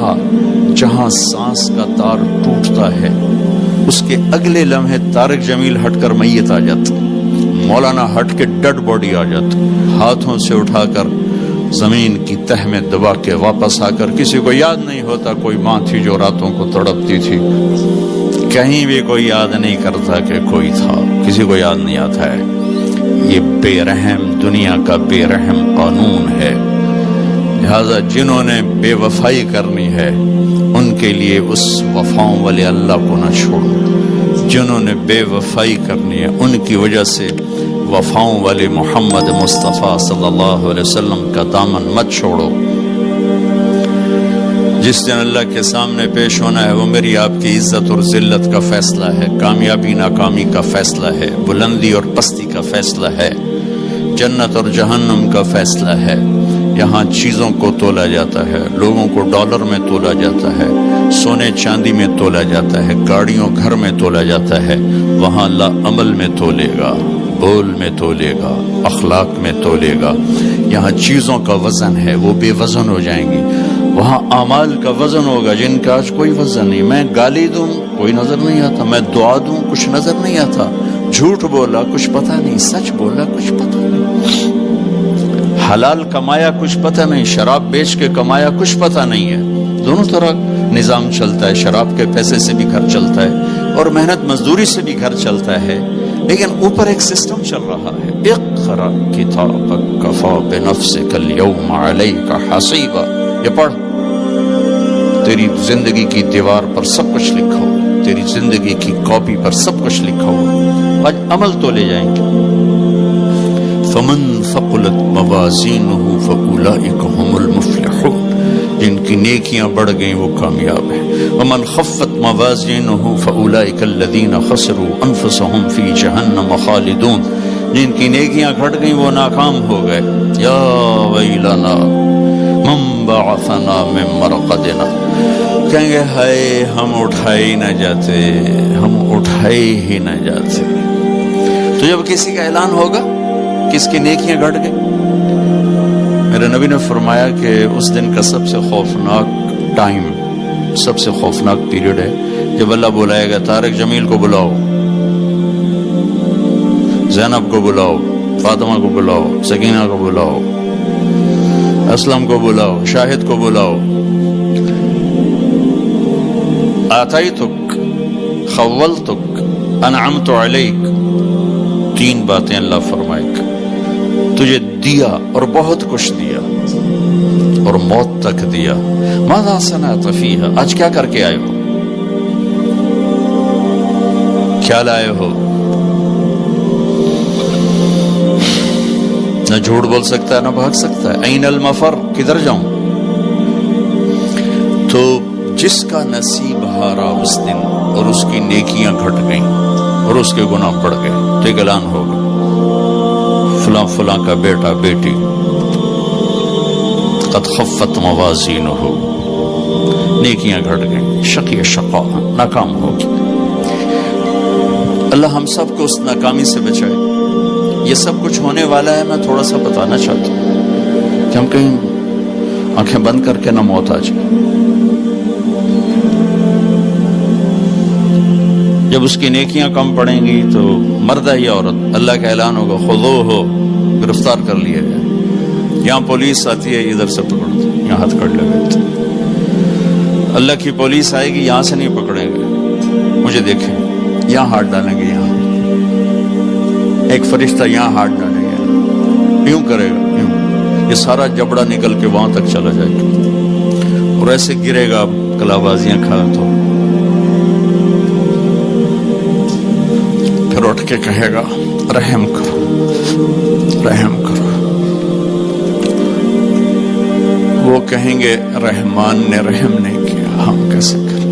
لمحہ جہاں سانس کا تار ٹوٹتا ہے اس کے اگلے لمحے طارق جمیل ہٹ کر میت آ جاتا، مولانا ہٹ کے ڈیڈ باڈی آ جاتا، ہاتھوں سے اٹھا کر زمین کی تہ میں دبا کے واپس آ کر کسی کو یاد نہیں ہوتا کوئی ماں تھی جو راتوں کو تڑپتی تھی، کہیں بھی کوئی یاد نہیں کرتا کہ کوئی تھا، کسی کو یاد نہیں آتا ہے۔ یہ بے رحم دنیا کا بے رحم قانون ہے، لہذا جنہوں نے بے وفائی کرنی ہے ان کے لیے اس وفاؤں والے اللہ کو نہ چھوڑو، جنہوں نے بے وفائی کرنی ہے ان کی وجہ سے وفاؤں والے محمد مصطفیٰ صلی اللہ علیہ وسلم کا دامن مت چھوڑو۔ جس دن اللہ کے سامنے پیش ہونا ہے وہ میری آپ کی عزت اور ذلت کا فیصلہ ہے، کامیابی ناکامی کا فیصلہ ہے، بلندی اور پستی کا فیصلہ ہے، جنت اور جہنم کا فیصلہ ہے۔ یہاں چیزوں کو تولا جاتا ہے، لوگوں کو ڈالر میں تولا جاتا ہے، سونے چاندی میں تولا جاتا ہے، گاڑیوں گھر میں تولا جاتا ہے، وہاں اللہ عمل میں تولے گا، بول میں تولے گا، اخلاق میں تولے گا۔ یہاں چیزوں کا وزن ہے وہ بے وزن ہو جائیں گی، وہاں اعمال کا وزن ہوگا جن کا آج کوئی وزن نہیں۔ میں گالی دوں کوئی نظر نہیں آتا، میں دعا دوں کچھ نظر نہیں آتا، جھوٹ بولا کچھ پتہ نہیں، سچ بولا کچھ پتہ نہیں، حلال کمایا کچھ پتہ نہیں، شراب بیچ کے کمایا کچھ پتہ نہیں ہے۔ دونوں طرح نظام چلتا ہے، شراب کے پیسے سے بھی گھر چلتا ہے اور محنت مزدوری سے بھی گھر چلتا ہے، لیکن اوپر ایک سسٹم چل رہا ہے۔ اقرأ کتابک کفی بنفسک اليوم علیک حسیبا، یہ پڑھ، تیری زندگی کی دیوار پر سب کچھ لکھا ہوا، تیری زندگی کی کاپی پر سب کچھ لکھا ہوا، آج عمل تو لے جائیں گے۔ فمن ثقلت موازینہ فاولئک هم المفلحون، جن کی نیکیاں بڑھ گئیں وہ کامیاب ہیں۔ ومن خفت موازینہ فاولئک الذین خسروا انفسهم فی جہنم خالدون، جن کی نیکیاں گھٹ گئیں وہ ناکام ہو گئے۔ یا ویلنا من بعثنا من مرقدنا، کہیں گے ہائے ہم اٹھائے ہی نہ جاتے، ہم اٹھائے ہی نہ جاتے۔ تو جب کسی کا اعلان ہوگا کس کی نیکیاں گھٹ گئی، میرے نبی نے فرمایا کہ اس دن کا سب سے خوفناک ٹائم، سب سے خوفناک پیریڈ ہے جب اللہ بلائے گا طارق جمیل کو بلاؤ، زینب کو بلاؤ، فاطمہ کو بلاؤ، سکینہ کو بلاؤ، اسلم کو بلاؤ، شاہد کو بلاؤ، آتیتک خولتک انعمت علیک، تین باتیں اللہ فرمائے گا، تجھے دیا اور بہت کچھ دیا اور موت تک دیا۔ ماذا صنعت فیہا، آج کیا کر کے آئے ہو، کیا لائے ہو؟ نہ جھوٹ بول سکتا ہے نہ بھاگ سکتا ہے۔ این المفر، کدھر جاؤں؟ تو جس کا نصیب ہارا اس دن اور اس کی نیکیاں گھٹ گئیں اور اس کے گناہ بڑھ گئے تو ایک اعلان ہوگا، فلاں فلاں کا بیٹا بیٹی قد خفت موازینہ، نیکیاں گھٹ گئیں، شقی شقا، ناکام ہوگی۔ اللہ ہم سب کو اس ناکامی سے بچائے۔ یہ سب کچھ ہونے والا ہے، میں تھوڑا سا بتانا چاہتا ہوں کہ ہم کہیں آنکھیں بند کر کے نہ موت آ جائے۔ جب اس کی نیکیاں کم پڑیں گی تو مرد ہے یا عورت، اللہ کا اعلان ہوگا خذوہ، گرفتار کر لیا گیا۔ یہاں پولیس آتی ہے ادھر سے پکڑتے، یہاں ہاتھ کر لگاتے۔ اللہ کی پولیس آئے گی، یہاں سے نہیں پکڑیں گے، مجھے دیکھیں، یہاں ہاتھ ڈالیں گے، یہاں ایک فرشتہ یہاں ہاتھ ڈالے گا، یوں کرے گا، یوں، یہ سارا جبڑا نکل کے وہاں تک چلا جائے گا اور ایسے گرے گا، کلابازیاں کھا تو پھر اٹھ کے کہے گا رحم کرو، رحم کرو۔ وہ کہیں گے رحمان نے رحم نہیں کیا، ہم کیسے کریں؟